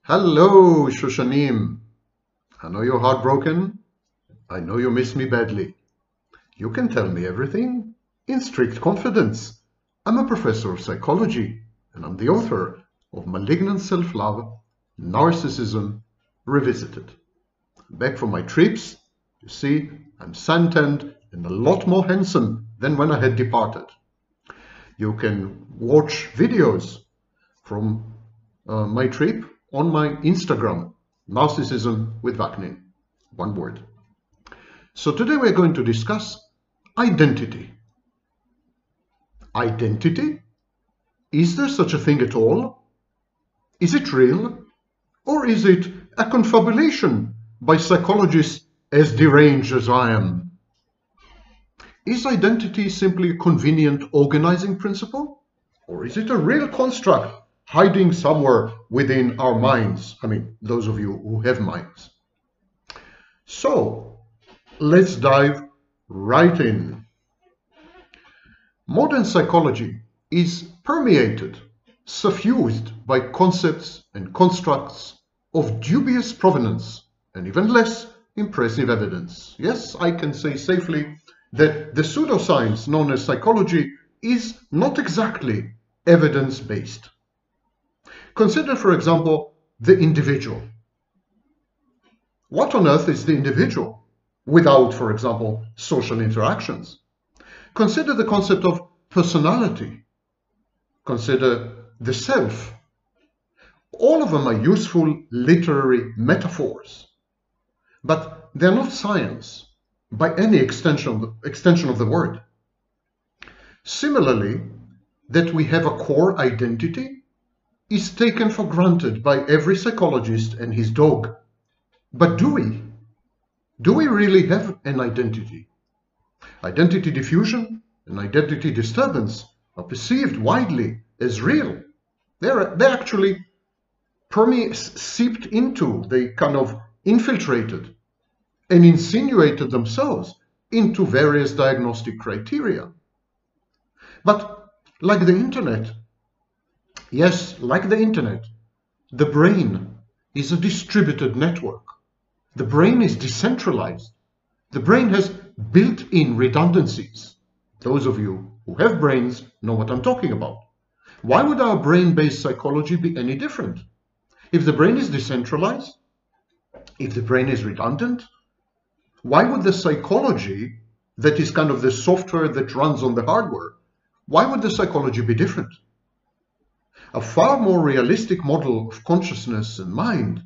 Hello, Shushanim. I know you're heartbroken. I know you miss me badly. You can tell me everything in strict confidence. I'm a professor of psychology, and I'm the author of Malignant Self-Love, Narcissism Revisited. Back from my trips, you see, I'm suntanned and a lot more handsome than when I had departed. You can watch videos from my trip on my Instagram, Narcissism with Vaknin, one word. So today we're going to discuss identity. Identity? Is there such a thing at all? Is it real? Or is it a confabulation by psychologists as deranged as I am? Is identity simply a convenient organizing principle? Or is it a real construct hiding somewhere within our minds? I mean, those of you who have minds. So, let's dive right in. Modern psychology is permeated, suffused by concepts and constructs of dubious provenance and even less impressive evidence. Yes, I can say safely that the pseudoscience known as psychology is not exactly evidence-based. Consider, for example, the individual. What on earth is the individual without, for example, social interactions? Consider the concept of personality. Consider the self. All of them are useful literary metaphors, but they're not science by any extension of the word. Similarly, that we have a core identity is taken for granted by every psychologist and his dog. But do we? Do we really have an identity? Identity diffusion and identity disturbance are perceived widely as real. They're actually seeped into, they kind of infiltrated and insinuated themselves into various diagnostic criteria. But like the internet, yes, like the internet, the brain is a distributed network. The brain is decentralized. The brain has built-in redundancies. Those of you who have brains know what I'm talking about. Why would our brain-based psychology be any different? If the brain is decentralized, if the brain is redundant, why would the psychology that is kind of the software that runs on the hardware, why would the psychology be different? A far more realistic model of consciousness and mind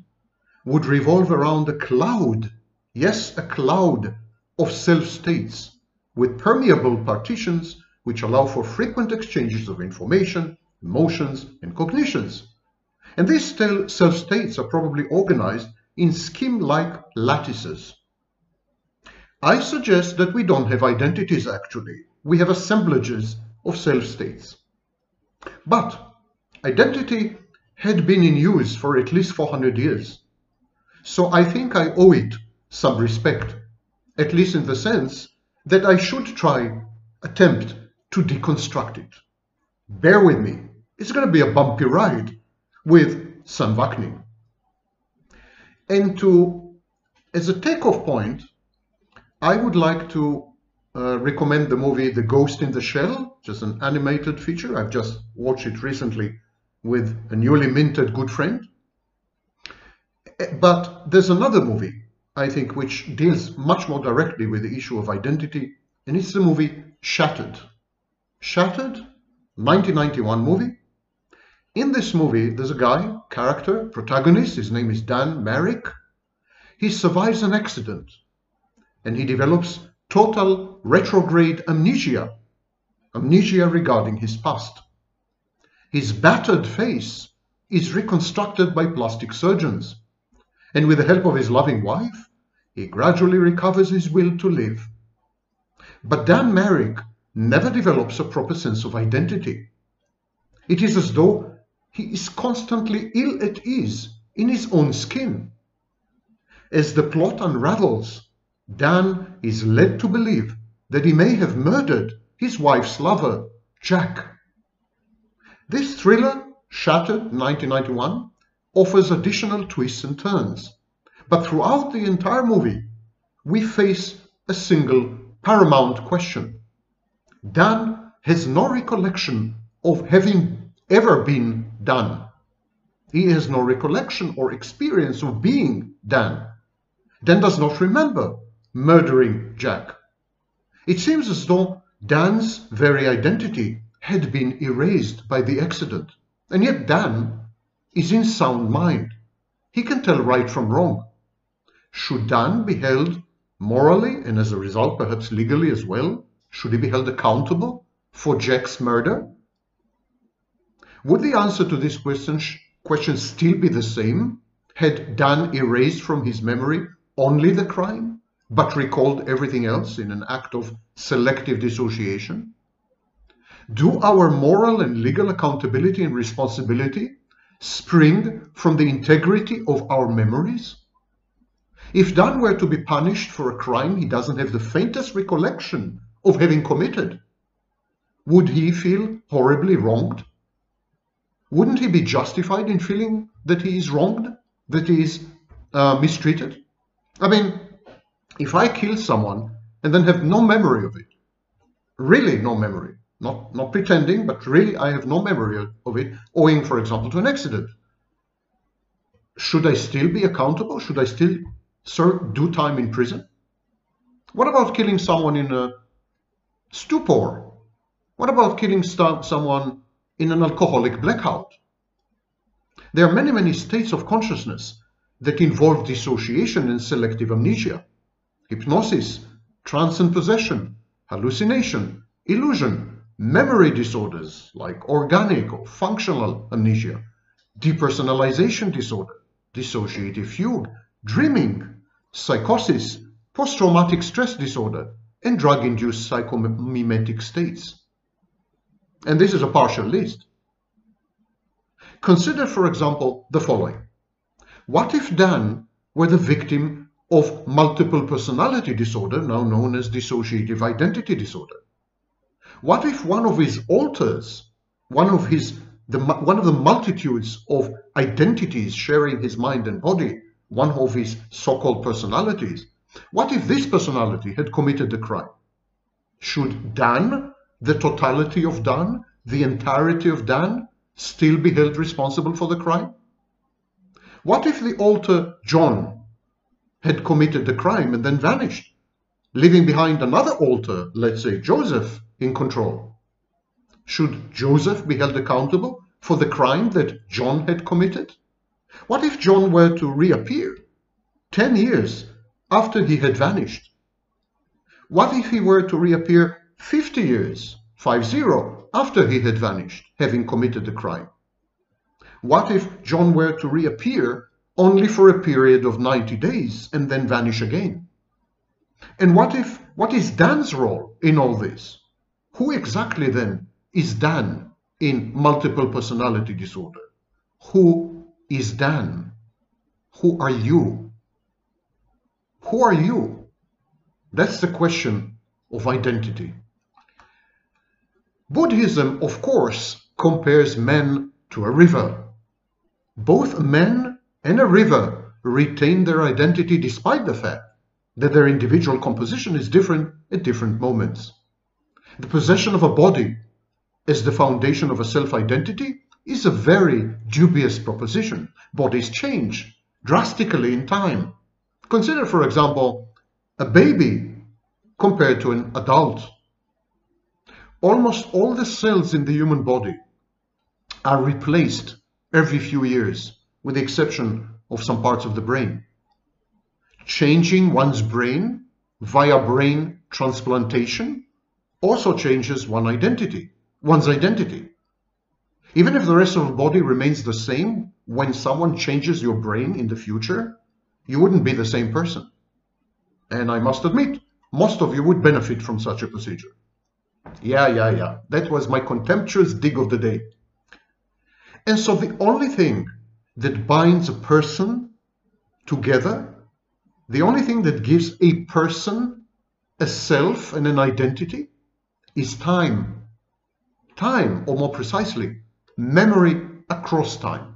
would revolve around a cloud, yes, a cloud of self-states with permeable partitions which allow for frequent exchanges of information, emotions, and cognitions. And these self-states are probably organized in scheme-like lattices. I suggest that we don't have identities actually. We have assemblages of self-states. But identity had been in use for at least 400 years. So I think I owe it some respect, at least in the sense that I should attempt to deconstruct it. Bear with me. It's going to be a bumpy ride with some Vaknin. And as a takeoff point, I would like to recommend the movie The Ghost in the Shell, just an animated feature. I've just watched it recently with a newly minted good friend. But there's another movie, I think, which deals much more directly with the issue of identity, and it's the movie Shattered. Shattered, 1991 movie. In this movie, there's a guy, character, protagonist, his name is Dan Merrick. He survives an accident, and he develops total retrograde amnesia regarding his past. His battered face is reconstructed by plastic surgeons, and with the help of his loving wife, he gradually recovers his will to live. But Dan Merrick never develops a proper sense of identity. It is as though he is constantly ill at ease in his own skin. As the plot unravels, Dan is led to believe that he may have murdered his wife's lover, Jack. This thriller, Shattered, 1991, offers additional twists and turns. But throughout the entire movie, we face a single paramount question. Dan has no recollection of having ever been Dan. He has no recollection or experience of being Dan. Dan does not remember murdering Jack. It seems as though Dan's very identity had been erased by the accident. And yet Dan is in sound mind. He can tell right from wrong. Should Dan be held morally, and as a result perhaps legally as well? Should he be held accountable for Jack's murder? Would the answer to this question still be the same had Dan erased from his memory only the crime, but recalled everything else in an act of selective dissociation? Do our moral and legal accountability and responsibility spring from the integrity of our memories? If Dan were to be punished for a crime he doesn't have the faintest recollection of having committed, would he feel horribly wronged? Wouldn't he be justified in feeling that he is wronged, that he is mistreated? I mean, if I kill someone and then have no memory of it, really no memory, not pretending, but really I have no memory of it, owing, for example, to an accident, should I still be accountable? Should I still do time in prison? What about killing someone in a stupor? What about killing someone in an alcoholic blackout? There are many, many states of consciousness that involve dissociation and selective amnesia. Hypnosis, trance and possession, hallucination, illusion, memory disorders like organic or functional amnesia, depersonalization disorder, dissociative fugue, dreaming, psychosis, post-traumatic stress disorder, and drug-induced psychomimetic states. And this is a partial list. Consider, for example, the following. What if Dan were the victim of multiple personality disorder, now known as dissociative identity disorder? What if one of his alters, one of the multitudes of identities sharing his mind and body, one of his so-called personalities, what if this personality had committed the crime? Should Dan, the totality of Dan, the entirety of Dan, still be held responsible for the crime? What if the alter John had committed the crime and then vanished, leaving behind another alter, let's say Joseph, in control? Should Joseph be held accountable for the crime that John had committed? What if John were to reappear 10 years after he had vanished? What if he were to reappear 50 years, 50, after he had vanished, having committed the crime? What if John were to reappear only for a period of 90 days and then vanish again? And what is Dan's role in all this? Who exactly then is Dan in multiple personality disorder? Who is Dan? Who are you? Who are you? That's the question of identity. Buddhism, of course, compares men to a river. Both men and a river retain their identity despite the fact that their individual composition is different at different moments. The possession of a body as the foundation of a self-identity is a very dubious proposition. Bodies change drastically in time. Consider, for example, a baby compared to an adult. Almost all the cells in the human body are replaced every few years, with the exception of some parts of the brain. Changing one's brain via brain transplantation also changes one's identity. Even if the rest of the body remains the same, when someone changes your brain in the future, you wouldn't be the same person. And I must admit, most of you would benefit from such a procedure. Yeah. That was my contemptuous dig of the day. And so the only thing that binds a person together, the only thing that gives a person a self and an identity, is time. Time, or more precisely, memory across time.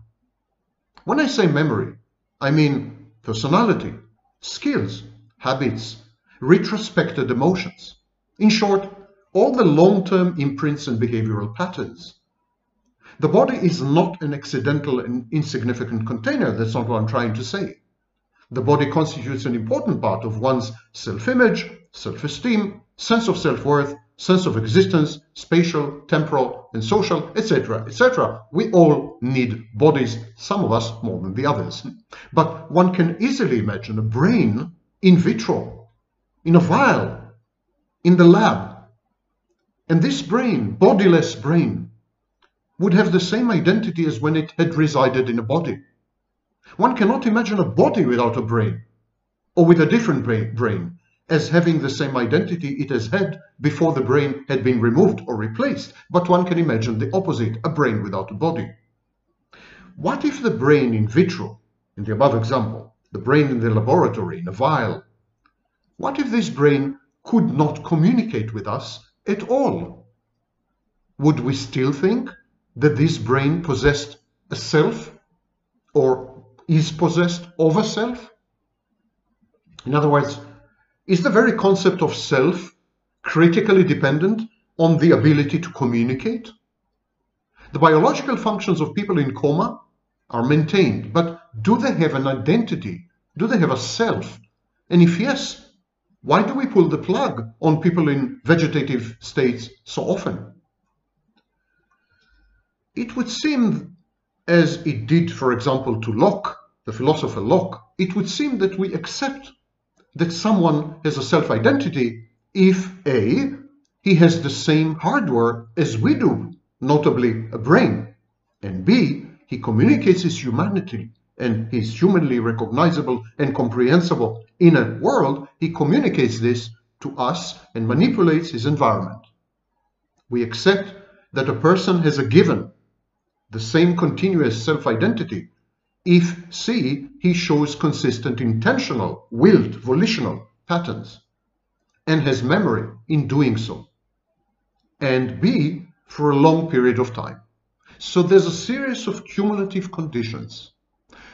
When I say memory, I mean personality, skills, habits, retrospected emotions. In short, all the long-term imprints and behavioral patterns. The body is not an accidental and insignificant container. That's not what I'm trying to say. The body constitutes an important part of one's self-image, self-esteem, sense of self-worth, sense of existence, spatial, temporal, and social, etc., etc. We all need bodies, some of us more than the others. But one can easily imagine a brain in vitro, in a vial, in the lab. And this brain, bodiless brain, would have the same identity as when it had resided in a body. One cannot imagine a body without a brain, or with a different brain, as having the same identity it has had before the brain had been removed or replaced. But one can imagine the opposite, a brain without a body. What if the brain in vitro, in the above example, the brain in the laboratory, in a vial, what if this brain could not communicate with us at all? Would we still think that this brain possessed a self, or is possessed of a self? In other words, is the very concept of self critically dependent on the ability to communicate? The biological functions of people in coma are maintained, but do they have an identity? Do they have a self? And if yes, why do we pull the plug on people in vegetative states so often? It would seem, as it did, for example, to Locke, the philosopher Locke, it would seem that we accept that someone has a self-identity if A, he has the same hardware as we do, notably a brain, and B, he communicates his humanity and his humanly recognizable and comprehensible inner world. He communicates this to us and manipulates his environment. We accept that a person has a given, the same continuous self-identity, if C, he shows consistent intentional, willed, volitional patterns, and has memory in doing so, and B, for a long period of time. So there's a series of cumulative conditions.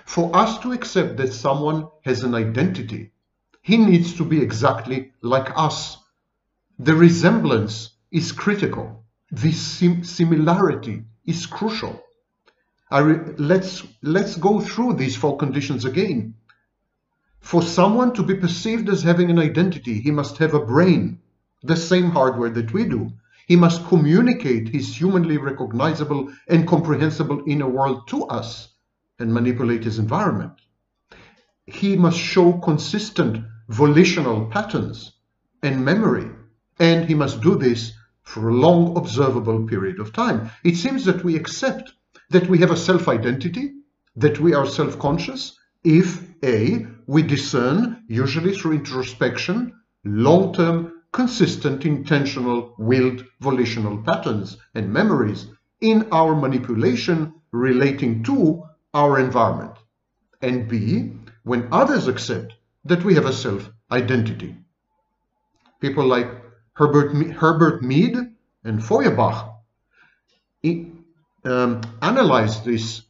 For us to accept that someone has an identity, he needs to be exactly like us. The resemblance is critical. The similarity is crucial. Let's go through these four conditions again. For someone to be perceived as having an identity, he must have a brain, the same hardware that we do. He must communicate his humanly recognizable and comprehensible inner world to us and manipulate his environment. He must show consistent volitional patterns and memory, and he must do this for a long observable period of time. It seems that we accept that we have a self-identity, that we are self-conscious, if A, we discern, usually through introspection, long-term, consistent, intentional, willed, volitional patterns and memories in our manipulation relating to our environment. And B, when others accept that we have a self-identity. People like Herbert Mead and Feuerbach analyze this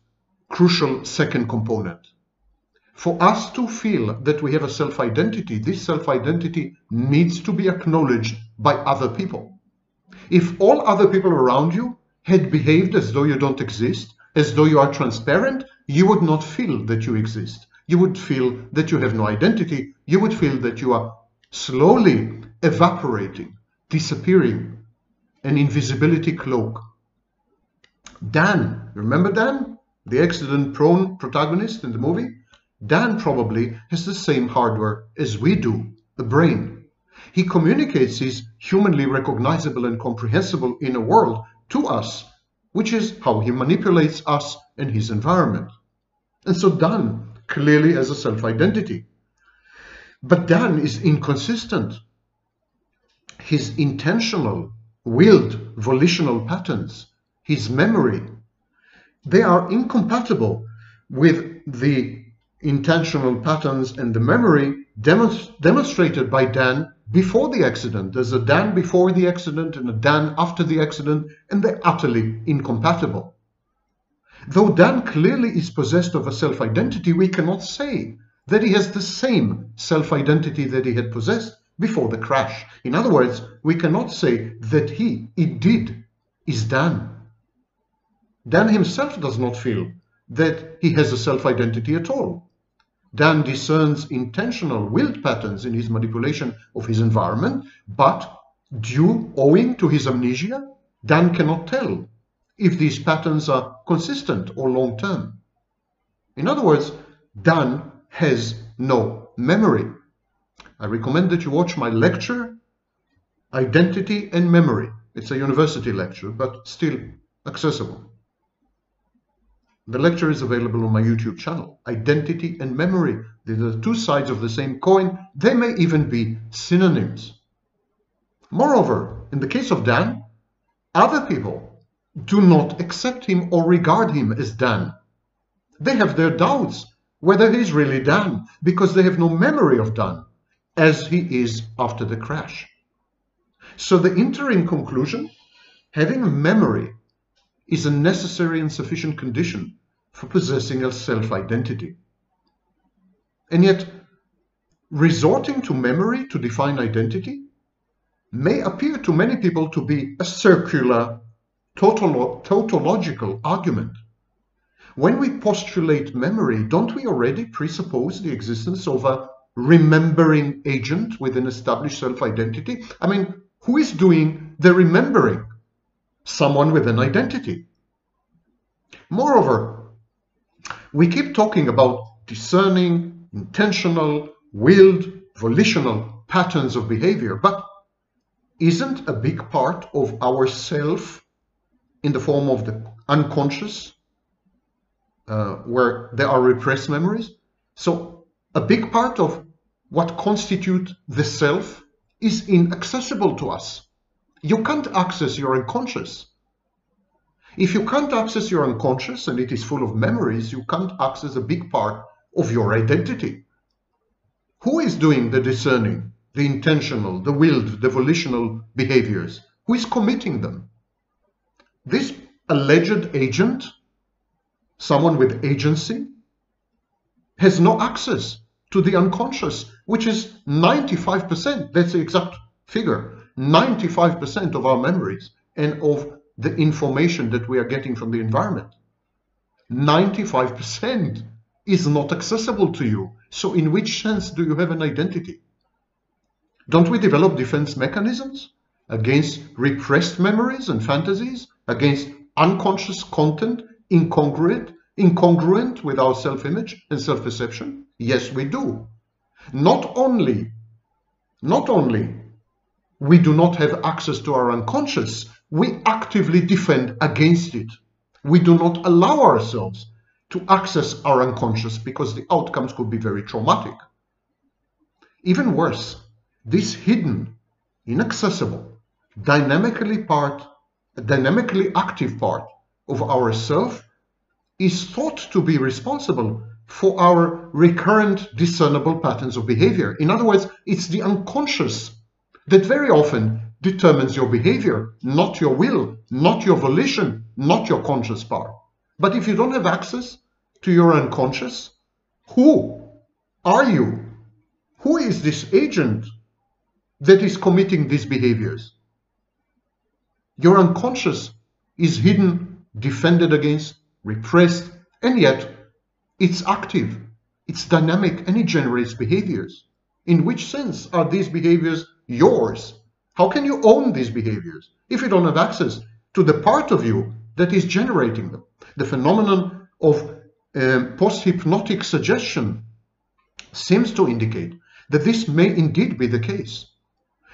crucial second component. For us to feel that we have a self-identity, this self-identity needs to be acknowledged by other people. If all other people around you had behaved as though you don't exist, as though you are transparent, you would not feel that you exist. You would feel that you have no identity. You would feel that you are slowly evaporating, disappearing, an invisibility cloak. Dan, remember Dan? The accident-prone protagonist in the movie? Dan probably has the same hardware as we do, the brain. He communicates his humanly recognizable and comprehensible inner world to us, which is how he manipulates us and his environment. And so Dan clearly has a self-identity. But Dan is inconsistent. His intentional, willed, volitional patterns, his memory, they are incompatible with the intentional patterns and the memory demonstrated by Dan before the accident. There's a Dan before the accident and a Dan after the accident, and they're utterly incompatible. Though Dan clearly is possessed of a self-identity, we cannot say that he has the same self-identity that he had possessed before the crash. In other words, we cannot say that he, indeed, is Dan. Dan himself does not feel that he has a self-identity at all. Dan discerns intentional willed patterns in his manipulation of his environment, but owing to his amnesia, Dan cannot tell if these patterns are consistent or long-term. In other words, Dan has no memory. I recommend that you watch my lecture, Identity and Memory. It's a university lecture, but still accessible. The lecture is available on my YouTube channel. Identity and memory, these are two sides of the same coin. They may even be synonyms. Moreover, in the case of Dan, other people do not accept him or regard him as Dan. They have their doubts whether he is really Dan, because they have no memory of Dan, as he is after the crash. So the interim conclusion, having a memory is a necessary and sufficient condition for possessing a self-identity. And yet, resorting to memory to define identity may appear to many people to be a circular, tautological argument. When we postulate memory, don't we already presuppose the existence of a remembering agent with an established self-identity? I mean, who is doing the remembering? Someone with an identity. Moreover, we keep talking about discerning, intentional, willed, volitional patterns of behavior, but isn't a big part of our self in the form of the unconscious, where there are repressed memories? So a big part of what constitutes the self is inaccessible to us. You can't access your unconscious. If you can't access your unconscious and it is full of memories, you can't access a big part of your identity. Who is doing the discerning, the intentional, the willed, the volitional behaviors? Who is committing them? This alleged agent, someone with agency, has no access to the unconscious, which is 95%, that's the exact figure, 95% of our memories and of the information that we are getting from the environment. 95% is not accessible to you. So in which sense do you have an identity? Don't we develop defense mechanisms against repressed memories and fantasies, against unconscious content incongruent with our self-image and self-perception? Yes, we do. Not only we do not have access to our unconscious, we actively defend against it. We do not allow ourselves to access our unconscious because the outcomes could be very traumatic. Even worse, this hidden, inaccessible, dynamically active part of our self is thought to be responsible for our recurrent discernible patterns of behavior. In other words, it's the unconscious that very often determines your behavior, not your will, not your volition, not your conscious part. But if you don't have access to your unconscious, who are you? Who is this agent that is committing these behaviors? Your unconscious is hidden, defended against, repressed, and yet it's active, it's dynamic, and it generates behaviors. In which sense are these behaviors yours? How can you own these behaviors if you don't have access to the part of you that is generating them? The phenomenon of post-hypnotic suggestion seems to indicate that this may indeed be the case.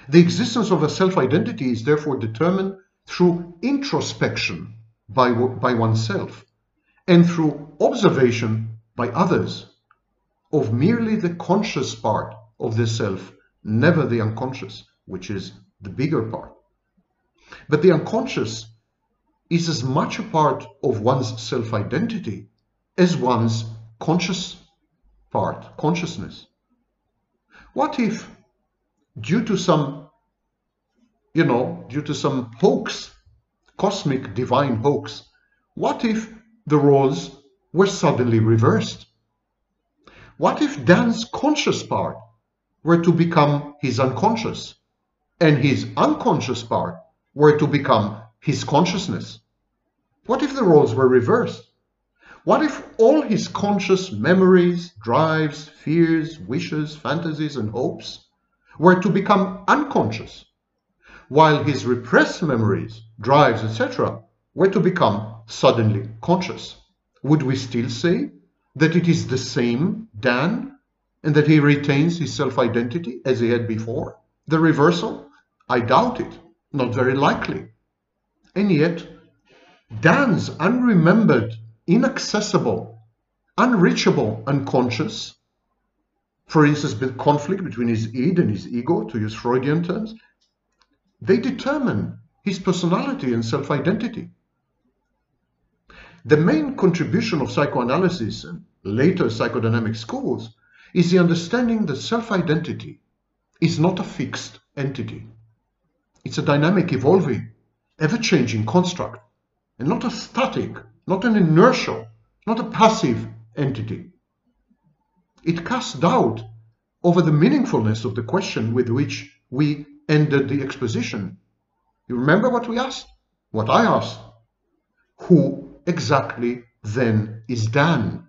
The existence of a self-identity is therefore determined through introspection by oneself and through observation by others of merely the conscious part of the self, never the unconscious, which is the bigger part. But the unconscious is as much a part of one's self-identity as one's conscious part, consciousness. What if, due to some hoax, cosmic divine hoax, what if the roles were suddenly reversed? What if Dan's conscious part were to become his unconscious, and his unconscious part were to become his consciousness? What if the roles were reversed? What if all his conscious memories, drives, fears, wishes, fantasies, and hopes were to become unconscious, while his repressed memories, drives, etc., were to become suddenly conscious? Would we still say that it is the same Dan and that he retains his self-identity as he had before? The reversal? I doubt it. Not very likely. And yet, Dan's unremembered, inaccessible, unreachable unconscious, for instance, the conflict between his id and his ego, to use Freudian terms, they determine his personality and self-identity. The main contribution of psychoanalysis and later psychodynamic schools is the understanding that self-identity is not a fixed entity. It's a dynamic, evolving, ever-changing construct, and not a static, not an inertial, not a passive entity. It casts doubt over the meaningfulness of the question with which we ended the exposition. You remember what we asked? What I asked? Who exactly then is Dan?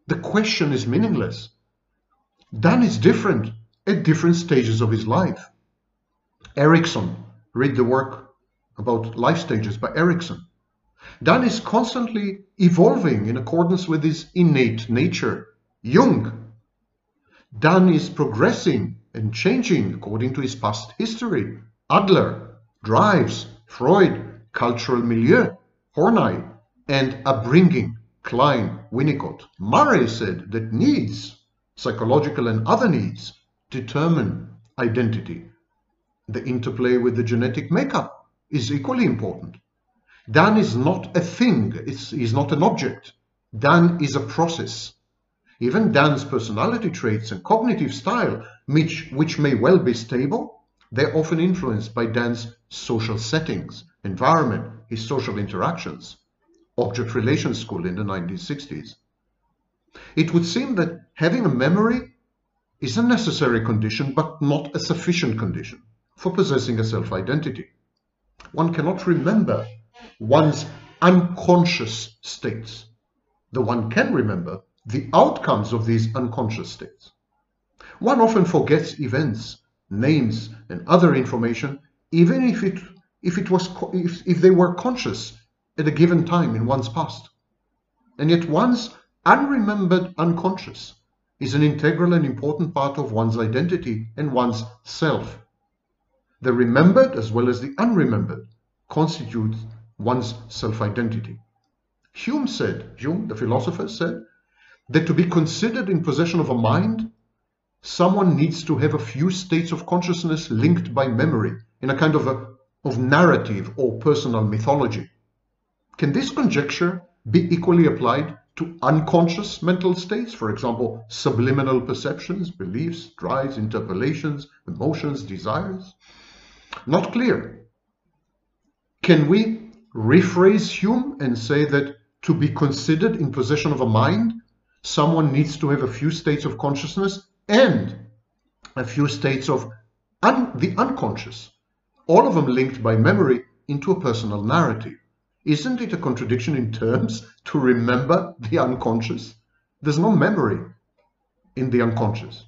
The question is meaningless. Dan is different at different stages of his life. Erickson, read the work about life stages by Erickson. Dan is constantly evolving in accordance with his innate nature. Jung. Dan is progressing and changing according to his past history. Adler, drives, Freud, cultural milieu, Horney, and upbringing, Klein, Winnicott. Murray said that needs, psychological and other needs, determine identity. The interplay with the genetic makeup is equally important. Dan is not a thing, he's not an object. Dan is a process. Even Dan's personality traits and cognitive style, which may well be stable, they're often influenced by Dan's social settings, environment, his social interactions. Object Relations School in the 1960s. It would seem that having a memory is a necessary condition, but not a sufficient condition for possessing a self-identity. One cannot remember one's unconscious states, though one can remember the outcomes of these unconscious states. One often forgets events, names, and other information, even if they were conscious at a given time in one's past. And yet one's unremembered unconscious is an integral and important part of one's identity and one's self. The remembered as well as the unremembered constitute one's self-identity. Hume, the philosopher, said that to be considered in possession of a mind, someone needs to have a few states of consciousness linked by memory in a kind of narrative or personal mythology. Can this conjecture be equally applied to unconscious mental states, for example, subliminal perceptions, beliefs, drives, interpolations, emotions, desires? Not clear. Can we rephrase Hume and say that to be considered in possession of a mind, someone needs to have a few states of consciousness and a few states of the unconscious, all of them linked by memory into a personal narrative? Isn't it a contradiction in terms to remember the unconscious? There's no memory in the unconscious.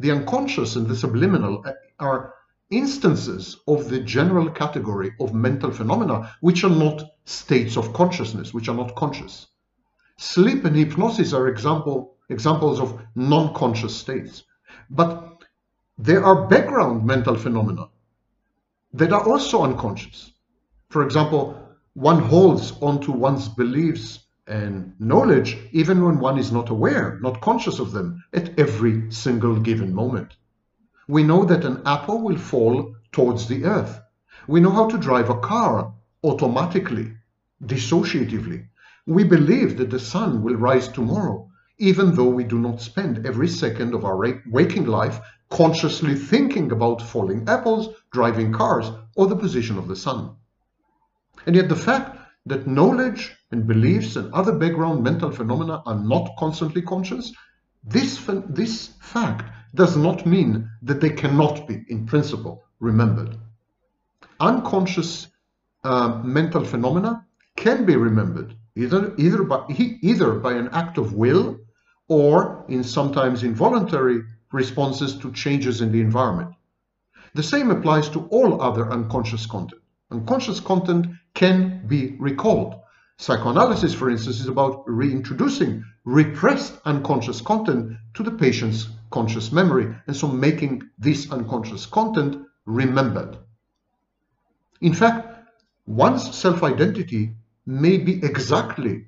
The unconscious and the subliminal are instances of the general category of mental phenomena which are not states of consciousness, which are not conscious. Sleep and hypnosis are examples of non-conscious states. But there are background mental phenomena that are also unconscious. For example, one holds onto one's beliefs and knowledge even when one is not aware, not conscious of them at every single given moment. We know that an apple will fall towards the earth. We know how to drive a car automatically, dissociatively. We believe that the sun will rise tomorrow, even though we do not spend every second of our waking life consciously thinking about falling apples, driving cars, or the position of the sun. And yet the fact that knowledge and beliefs and other background mental phenomena are not constantly conscious, this fact does not mean that they cannot be, in principle, remembered. Unconscious mental phenomena can be remembered either by an act of will or in sometimes involuntary responses to changes in the environment. The same applies to all other unconscious content. Unconscious content can be recalled. Psychoanalysis, for instance, is about reintroducing repressed unconscious content to the patient's conscious memory, and so making this unconscious content remembered. In fact, one's self-identity may be exactly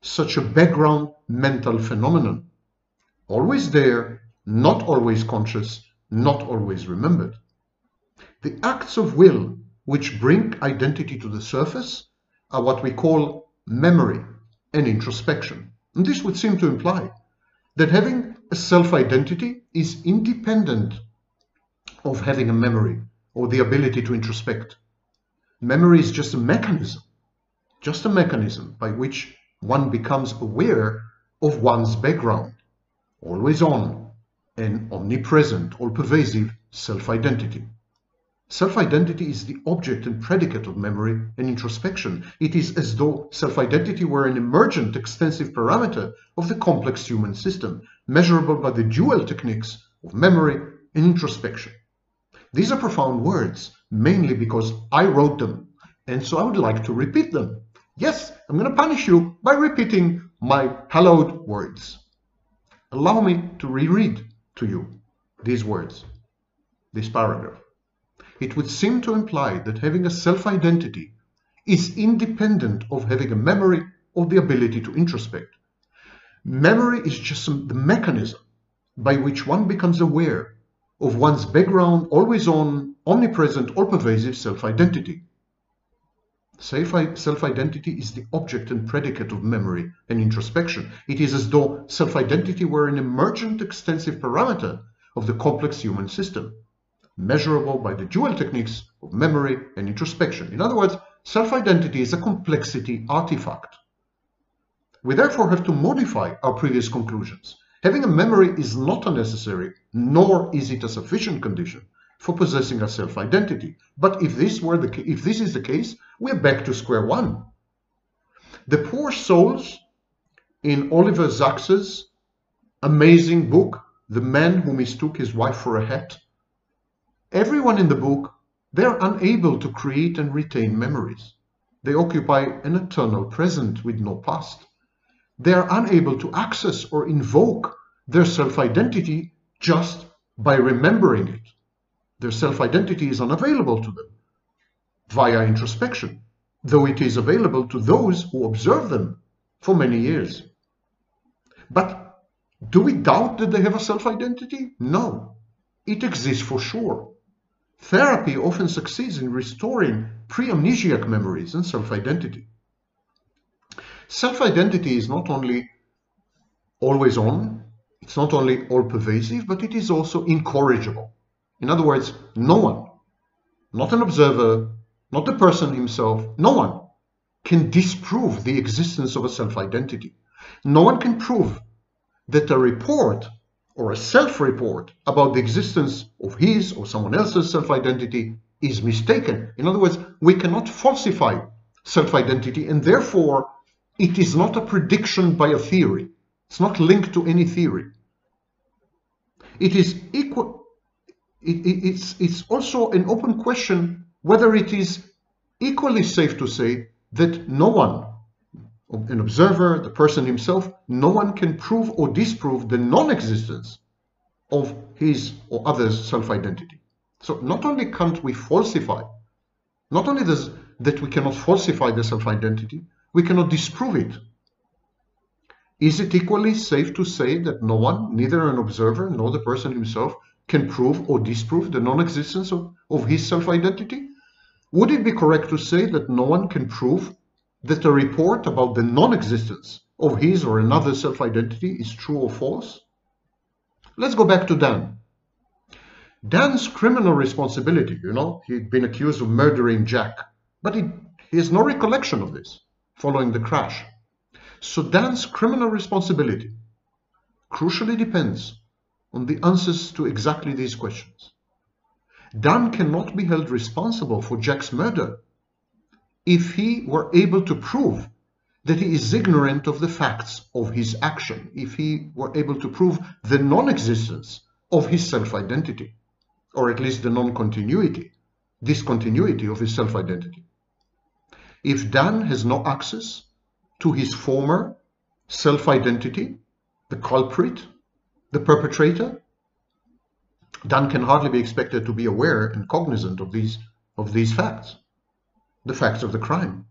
such a background mental phenomenon. Always there, not always conscious, not always remembered. The acts of will which bring identity to the surface are what we call memory and introspection. And this would seem to imply that having a self-identity is independent of having a memory or the ability to introspect. Memory is just a mechanism by which one becomes aware of one's background, always on and omnipresent, all-pervasive self-identity. Self-identity is the object and predicate of memory and introspection. It is as though self-identity were an emergent, extensive parameter of the complex human system, measurable by the dual techniques of memory and introspection. These are profound words, mainly because I wrote them, and so I would like to repeat them. Yes, I'm going to punish you by repeating my hallowed words. Allow me to reread to you these words, this paragraph. It would seem to imply that having a self-identity is independent of having a memory or the ability to introspect. Memory is just the mechanism by which one becomes aware of one's background, always on, omnipresent, all-pervasive self-identity. Self-identity is the object and predicate of memory and introspection. It is as though self-identity were an emergent, extensive parameter of the complex human system, measurable by the dual techniques of memory and introspection. In other words, self-identity is a complexity artifact. We therefore have to modify our previous conclusions. Having a memory is not a necessary, nor is it a sufficient condition for possessing a self-identity. But if this is the case, we're back to square one. The poor souls in Oliver Sacks's amazing book, The Man Who Mistook His Wife for a Hat, everyone in the book, they're unable to create and retain memories. They occupy an eternal present with no past. They are unable to access or invoke their self-identity just by remembering it. Their self-identity is unavailable to them via introspection, though it is available to those who observe them for many years. But do we doubt that they have a self-identity? No, it exists for sure. Therapy often succeeds in restoring pre-amnesiac memories and self-identity. Self-identity is not only always on, it's not only all-pervasive, but it is also incorrigible. In other words, no one, not an observer, not the person himself, no one can disprove the existence of a self-identity. No one can prove that a report or a self-report about the existence of his or someone else's self-identity is mistaken. In other words, we cannot falsify self-identity, and therefore it is not a prediction by a theory. It's not linked to any theory. It is it's also an open question whether it is equally safe to say that no one, an observer, the person himself, no one can prove or disprove the non-existence of his or others' self-identity. So not only can't we falsify, not only that we cannot falsify the self-identity, we cannot disprove it. Is it equally safe to say that no one, neither an observer nor the person himself, can prove or disprove the non-existence of his self-identity? Would it be correct to say that no one can prove that a report about the non-existence of his or another self-identity is true or false? Let's go back to Dan. Dan's criminal responsibility, he'd been accused of murdering Jack, but he has no recollection of this. following the crash. So Dan's criminal responsibility crucially depends on the answers to exactly these questions. Dan cannot be held responsible for Jack's murder if he were able to prove that he is ignorant of the facts of his action, if he were able to prove the non-existence of his self-identity, or at least the discontinuity of his self-identity. If Dan has no access to his former self-identity, the culprit, the perpetrator, Dan can hardly be expected to be aware and cognizant of these facts, the facts of the crime.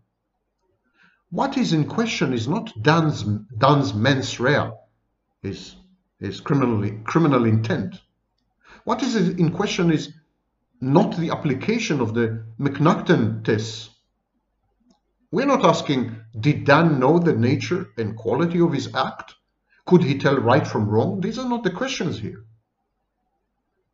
What is in question is not Dan's mens rea, his criminal intent. What is in question is not the application of the McNaughton tests. We're not asking, did Dan know the nature and quality of his act? Could he tell right from wrong? These are not the questions here.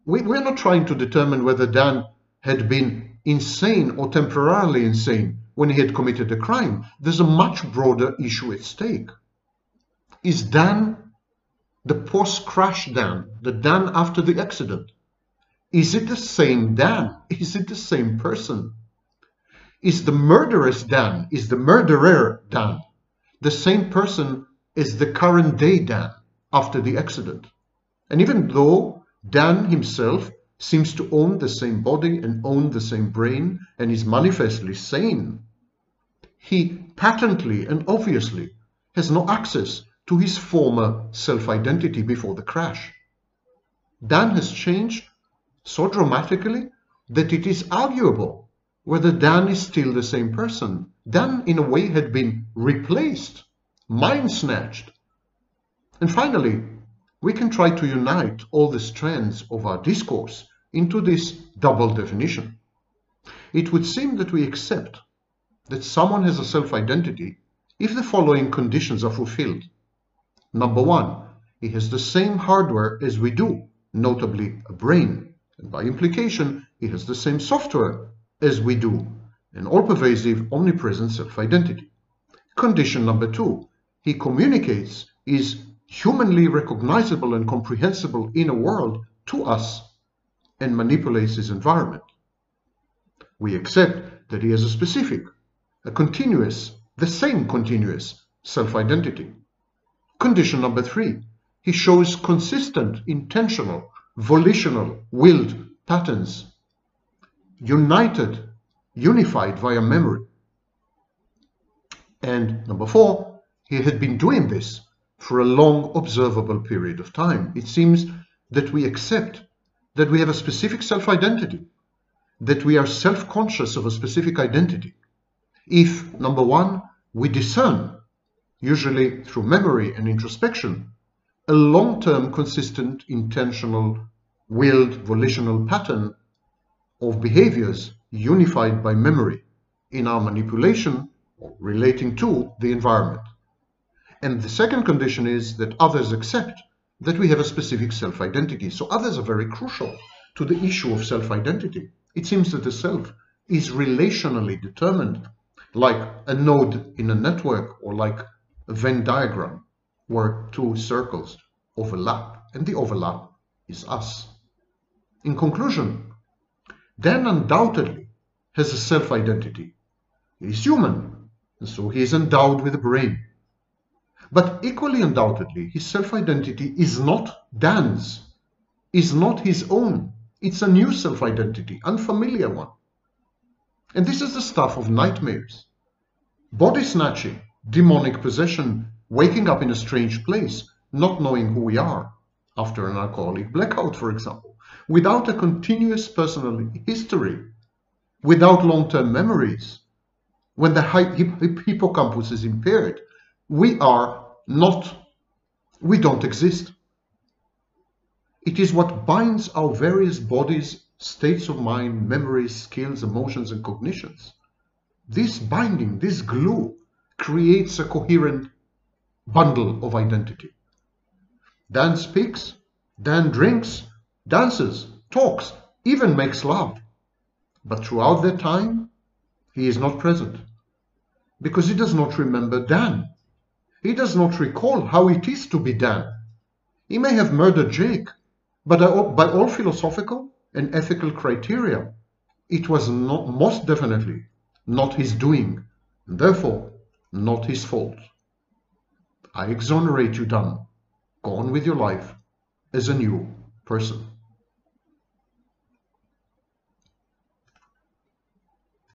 We're not trying to determine whether Dan had been insane or temporarily insane when he had committed a crime. There's a much broader issue at stake. Is Dan the post-crash Dan, the Dan after the accident? Is it the same Dan? Is it the same person? Is the murderous Dan, is the murderer Dan the same person as the current day Dan after the accident? And even though Dan himself seems to own the same body and own the same brain and is manifestly sane, he patently and obviously has no access to his former self-identity before the crash. Dan has changed so dramatically that it is arguable whether Dan is still the same person. Dan, in a way, had been replaced, mind-snatched. And finally, we can try to unite all the strands of our discourse into this double definition. It would seem that we accept that someone has a self-identity if the following conditions are fulfilled. Number one, he has the same hardware as we do, notably a brain, and by implication, he has the same software as we do, an all-pervasive, omnipresent self-identity. Condition number two, he communicates his humanly recognizable and comprehensible inner world to us and manipulates his environment. We accept that he has a specific, the same continuous self-identity. Condition number three, he shows consistent, intentional, volitional, willed patterns, unified via memory. And number four, he had been doing this for a long observable period of time. It seems that we accept that we have a specific self-identity, that we are self-conscious of a specific identity. If, number one, we discern, usually through memory and introspection, a long-term, consistent, intentional, willed, volitional pattern of behaviors unified by memory in our manipulation relating to the environment. And the second condition is that others accept that we have a specific self-identity. So others are very crucial to the issue of self-identity. It seems that the self is relationally determined, like a node in a network or like a Venn diagram where two circles overlap, and the overlap is us. In conclusion, Dan undoubtedly has a self-identity. He is human, and so he is endowed with a brain. But equally undoubtedly, his self-identity is not Dan's, is not his own. It's a new self-identity, unfamiliar one. And this is the stuff of nightmares. Body snatching, demonic possession, waking up in a strange place, not knowing who we are, after an alcoholic blackout, for example, without a continuous personal history, without long-term memories. When the hippocampus is impaired, we don't exist. It is what binds our various bodies, states of mind, memories, skills, emotions, and cognitions. This binding, this glue, creates a coherent bundle of identity. Dan speaks, Dan drinks, dances, talks, even makes love. But throughout that time, he is not present. because he does not remember Dan. He does not recall how it is to be Dan. He may have murdered Jake, but by all philosophical and ethical criteria, it was most definitely not his doing, and therefore not his fault. I exonerate you, Dan. Go on with your life as a new person.